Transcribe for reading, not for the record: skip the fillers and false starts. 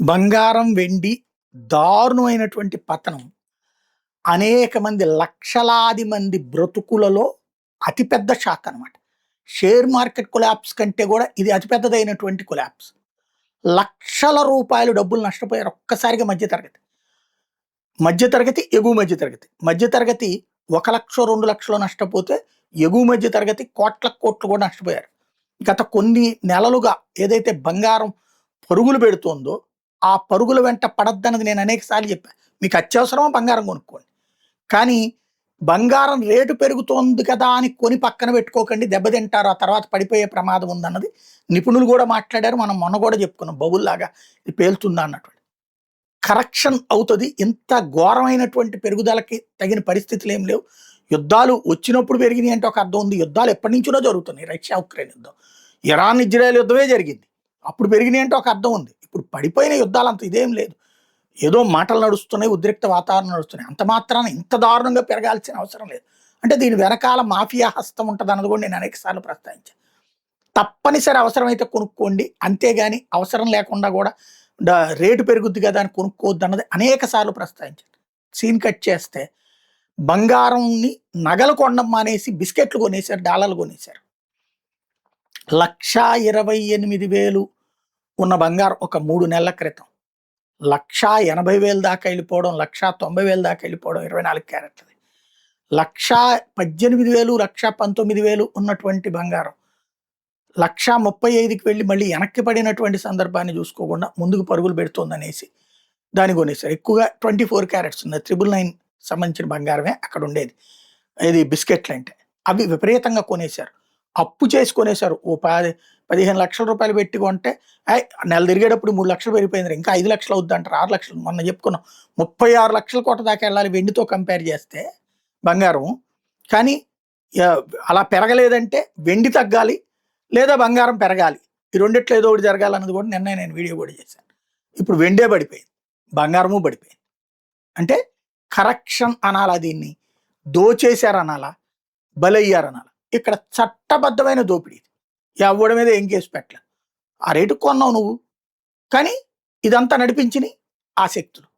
బంగారం, వెండి దారుణమైనటువంటి పతనం అనేక మంది లక్షలాది మంది బ్రతుకులలో అతిపెద్ద షాక్ అనమాట. షేర్ మార్కెట్ కొలాప్స్ కంటే కూడా ఇది అతిపెద్దదైనటువంటి కొలాప్స్. లక్షల రూపాయలు డబ్బులు నష్టపోయారు ఒక్కసారిగా మధ్యతరగతి. మధ్యతరగతి, ఎగువ మధ్యతరగతి. మధ్యతరగతి 1,00,000, 2,00,000 నష్టపోతే ఎగువ మధ్యతరగతి కోట్ల కోట్లు కూడా నష్టపోయారు. గత కొన్ని నెలలుగా ఏదైతే బంగారం పరుగులు పెడుతోందో ఆ పరుగుల వెంట పడద్దన్నది నేను అనేక సార్లు చెప్పాను. మీకు అత్యవసరమా బంగారం కొనుక్కోండి, కానీ బంగారం రేటు పెరుగుతోంది కదా అని కొని పక్కన పెట్టుకోకండి, దెబ్బతింటారు, ఆ తర్వాత పడిపోయే ప్రమాదం ఉందన్నది నిపుణులు కూడా మాట్లాడారు. మనం మొన్న కూడా చెప్పుకున్నాం, బబుల్లాగా ఇది పేలుతుందా అన్నటువంటి. కరెక్షన్ అవుతుంది. ఇంత ఘోరమైనటువంటి పెరుగుదలకి తగిన పరిస్థితులు ఏం లేవు. యుద్ధాలు వచ్చినప్పుడు పెరిగినాయి అంటే ఒక అర్థం ఉంది. యుద్ధాలు ఎప్పటి నుంచో జరుగుతున్నాయి. రష్యా ఉక్రెయిన్ యుద్ధం, ఇరాన్ ఇజ్రాయెల్ యుద్ధమే జరిగింది, అప్పుడు పెరిగినాయి అంటే ఒక అర్థం ఉంది. ఇప్పుడు పడిపోయిన యుద్ధాలు అంత ఇదేం లేదు. ఏదో మాటలు నడుస్తున్నాయి, ఉద్రిక్త వాతావరణం నడుస్తున్నాయి, అంత మాత్రాన ఇంత దారుణంగా పెరగాల్సిన అవసరం లేదు. అంటే దీని వెనకాల మాఫియా హస్తం ఉంటుంది అన్నది కూడా నేను అనేక సార్లు ప్రస్తావించాను. తప్పనిసరి అవసరమైతే కొనుక్కోండి, అంతేగాని అవసరం లేకుండా కూడా రేటు పెరుగుద్ది కదా అని కొనుక్కోవద్దు అన్నది అనేక సార్లు ప్రస్తావించాను. సీన్ కట్ చేస్తే బంగారంని నగలు కొనడం మానేసి బిస్కెట్లు కొనేశారు, డాలర్లు కొనేశారు. 1,28,000 ఉన్న బంగారం ఒక 3 నెలల క్రితం 1,80,000 దాకా వెళ్ళిపోవడం, 1,90,000 దాకా వెళ్ళిపోవడం 24 క్యారెట్లది. 1,18,000, 1,19,000 ఉన్నటువంటి బంగారం 1,35,000కి వెళ్ళి మళ్ళీ వెనక్కి పడినటువంటి సందర్భాన్ని చూసుకోకుండా ముందుకు పరుగులు పెడుతోందనేసి దాన్ని కొనేశారు. ఎక్కువగా 24 క్యారెట్స్ ఉన్న 999 సంబంధించిన బంగారమే అక్కడ ఉండేది. ఇది బిస్కెట్లు అంటే అవి విపరీతంగా కొనేశారు, అప్పు చేసి కొనేశారు. ఓ 15 లక్షల రూపాయలు పెట్టి కొంటే నెల తిరిగేటప్పుడు 3 లక్షలు పెరిగిపోయింది, ఇంకా 5 లక్షలు అవుద్ది అంటారు, 6 లక్షలు. మొన్న చెప్పుకున్నాం 36 లక్షల కోట దాకా వెళ్ళాలి వెండితో కంపేర్ చేస్తే బంగారం. కానీ అలా పెరగలేదంటే వెండి తగ్గాలి లేదా బంగారం పెరగాలి, ఈ రెండిట్లో ఏదో ఒకటి జరగాలన్నది కూడా నిన్న నేను వీడియో కూడా చేశాను. ఇప్పుడు వెండే పడిపోయింది, బంగారము పడిపోయింది. అంటే కరెక్షన్ అనాలా, దీన్ని దోచేశారనాలా, బలయ్యారనాలా? ఇక్కడ చట్టబద్ధమైన దోపిడీ. ఎవడి మీద ఏం కేసు పెట్టలే, ఆ రేటు కొన్నావు నువ్వు, కానీ ఇదంతా నడిపించిని ఆ శక్తులు.